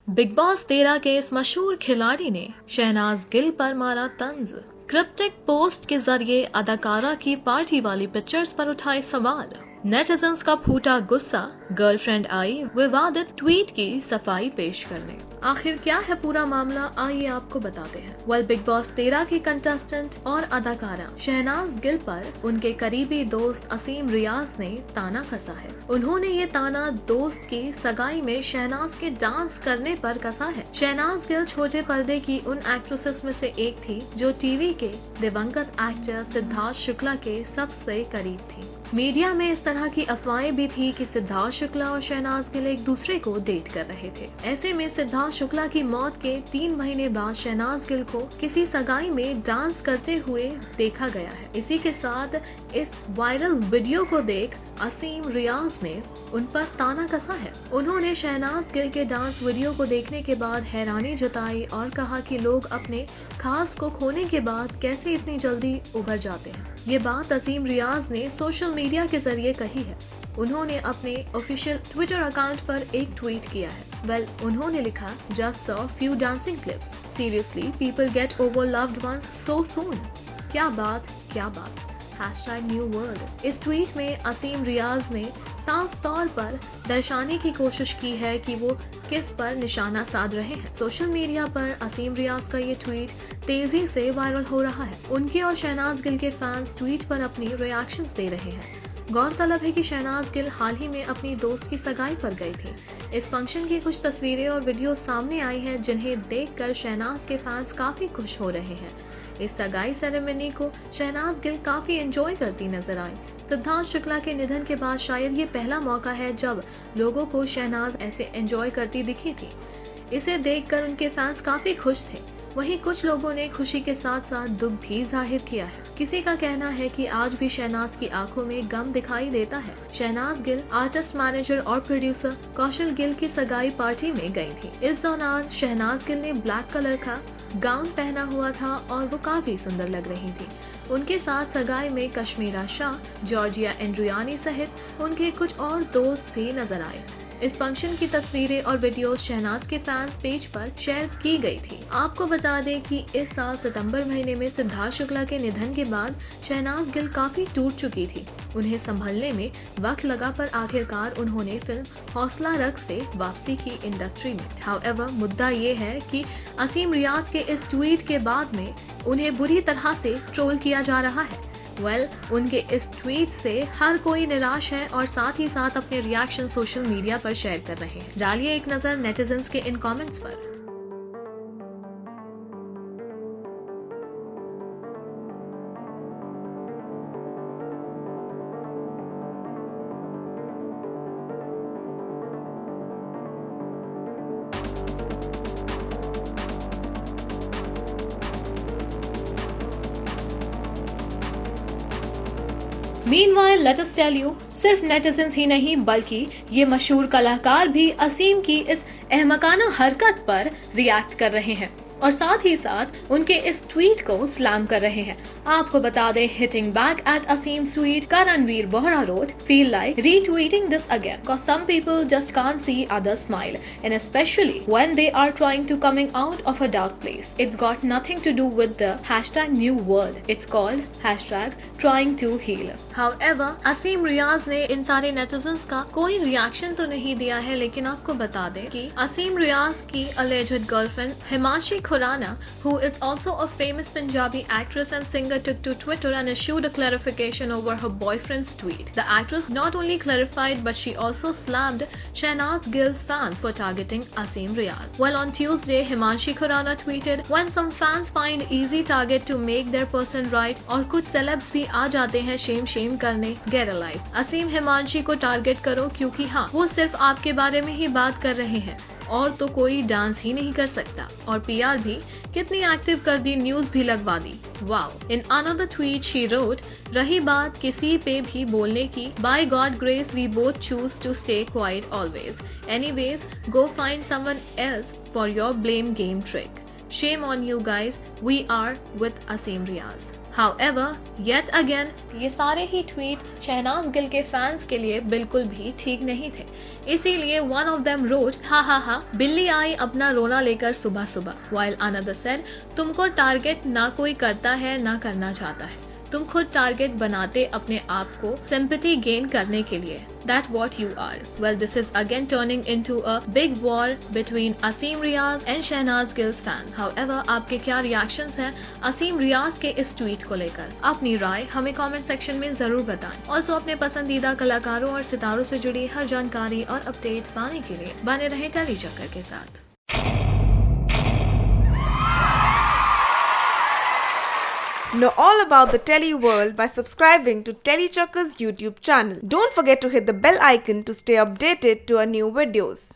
Big boss 13 के इस मशहूर खिलाड़ी ने शहनाज गिल पर मारा तंज। क्रिप्टिक पोस्ट के जरिए अदाकारा की पार्टी वाली पिक्चर्स पर उठाए सवाल। नेटिजन्स का फूटा गुस्सा, गर्लफ्रेंड आई विवादित ट्वीट की सफाई पेश करने। आखिर क्या है पूरा मामला, आइए आपको बताते हैं। बिग बॉस 13 की कंटेस्टेंट और अदाकारा शहनाज गिल पर उनके करीबी दोस्त असीम रियाज ने ताना कसा है। उन्होंने ये ताना दोस्त की सगाई में शहनाज के डांस करने पर कसा है। शहनाज गिल छोटे पर्दे की उन एक्ट्रेसेस में से एक थी जो टीवी के दिवंगत एक्टर सिद्धार्थ शुक्ला के सबसे करीब थी। मीडिया में इस तरह की अफवाहें भी थी कि सिद्धार्थ शुक्ला और शहनाज गिल एक दूसरे को डेट कर रहे थे। ऐसे में सिद्धार्थ शुक्ला की मौत के 3 महीने बाद शहनाज गिल को किसी सगाई में डांस करते हुए देखा गया है। इसी के साथ इस वायरल वीडियो को देख असीम रियाज ने उन पर ताना कसा है। उन्होंने शहनाज गिल के डांस वीडियो को देखने के बाद हैरानी जताई और कहा कि लोग अपने खास को खोने के बाद कैसे इतनी जल्दी उभर जाते हैं। ये बात असीम रियाज ने सोशल मीडिया के जरिए कही है। उन्होंने अपने ऑफिशियल ट्विटर अकाउंट पर एक ट्वीट किया है। उन्होंने लिखा, just saw few dancing clips, seriously people get over loved once so soon. क्या बात। #New world. इस ट्वीट में असीम रियाज ने साफ तौर पर दर्शाने की कोशिश की है कि वो किस पर निशाना साध रहे हैं। सोशल मीडिया पर असीम रियाज का ये ट्वीट तेजी से वायरल हो रहा है। उनके और शहनाज गिल के फैंस ट्वीट पर अपनी रिएक्शंस दे रहे हैं। गौरतलब है कि शहनाज गिल हाल ही में अपनी दोस्त की सगाई पर गई थी। इस फंक्शन की कुछ तस्वीरें और वीडियो सामने आई हैं जिन्हें देखकर शहनाज के फैंस काफी खुश हो रहे हैं। इस सगाई सेरेमनी को शहनाज गिल काफी एंजॉय करती नजर आई। सिद्धार्थ शुक्ला के निधन के बाद शायद ये पहला मौका है जब लोगों को शहनाज ऐसे एंजॉय करती दिखी थी। इसे देखकर उनके फैंस काफी खुश थे। वहीं कुछ लोगों ने खुशी के साथ साथ दुख भी जाहिर किया है। किसी का कहना है कि आज भी शहनाज की आंखों में गम दिखाई देता है। शहनाज गिल आर्टिस्ट, मैनेजर और प्रोड्यूसर कौशल गिल की सगाई पार्टी में गई थी। इस दौरान शहनाज गिल ने ब्लैक कलर का गाउन पहना हुआ था और वो काफी सुंदर लग रही थी। उनके साथ सगाई में कश्मीरा शाह, जॉर्जिया एंड्रियानी सहित उनके कुछ और दोस्त भी नजर आए। इस फंक्शन की तस्वीरें और वीडियो शहनाज के फैंस पेज पर शेयर की गई थी। आपको बता दें कि इस साल सितंबर महीने में सिद्धार्थ शुक्ला के निधन के बाद शहनाज गिल काफी टूट चुकी थी। उन्हें संभलने में वक्त लगा पर आखिरकार उन्होंने फिल्म हौसला रख से वापसी की इंडस्ट्री में। हाउएवर, मुद्दा ये है कि असीम रियाज के इस ट्वीट के बाद में उन्हें बुरी तरह से ट्रोल किया जा रहा है। उनके इस ट्वीट से हर कोई निराश है और साथ ही साथ अपने रिएक्शन सोशल मीडिया पर शेयर कर रहे हैं। डालिए एक नजर नेटिजन्स के इन कमेंट्स पर। Meanwhile, let us tell you, सिर्फ नेटिजन्स ही नहीं बल्कि ये मशहूर कलाकार भी असीम की इस अहमकाना हरकत पर रिएक्ट कर रहे हैं और साथ ही साथ उनके इस ट्वीट को स्लैम कर रहे हैं। आपको बता दें, hitting back at Asim tweet, Karanveer Bohra wrote, feel like retweeting this again cause some people just can't see others smile and especially when they are trying to coming out of a dark place. It's got nothing to do with the #new world. It's called #trying to heal. However, असीम रियाज ने इन सारे netizens का कोई reaction तो नहीं दिया है, लेकिन आपको बता दें कि असीम रियाज की alleged girlfriend Himanshi Khurana, who is also a famous Punjabi actress and singer, took to Twitter and issued a clarification over her boyfriend's tweet. The actress not only clarified but she also slammed Shehnaaz Gill's fans for targeting Asim Riaz. On Tuesday, Himanshi Khurana tweeted, "When some fans find easy target to make their person right और कुछ celebs भी आ जाते हैं Shem करने, get a life. असीम हिमांशी को target करो क्योंकि हाँ, वो सिर्फ आपके बारे में ही बात कर रहे हैं और तो कोई डांस ही नहीं कर सकता और पीआर भी कितनी एक्टिव कर दी, न्यूज भी लगवा दी। Wow. In another tweet she wrote, रही बात किसी पे भी बोलने की, by God grace we both choose to stay quite always, anyways go find someone else for your blame game trick, shame on you guys, we are with Asim Riaz. However, yet again, ये सारे ही tweet Shehnaaz Gill के fans के लिए बिल्कुल भी ठीक नहीं थे। इसीलिए one of them wrote, हा हा हा, बिल्ली आई अपना रोना लेकर सुबह सुबह, while another said, तुमको टारगेट ना कोई करता है ना करना चाहता है, तुम खुद टारगेट बनाते अपने आप को सिंपैथी गेन करने के लिए। That what you are. Well, this is again turning into a big war between Asim Riaz and Shehnaz Gill's fans. However, आपके क्या रिएक्शंस हैं असीम रियाज के इस ट्वीट को लेकर? अपनी राय हमें कमेंट सेक्शन में जरूर बताएं। ऑल्सो अपने पसंदीदा कलाकारों और सितारों से जुड़ी हर जानकारी और अपडेट पाने के लिए बने रहें टेली चक्कर के साथ। Know all about the Telly world by subscribing to Telly Chakka's YouTube channel. Don't forget to hit the bell icon to stay updated to our new videos.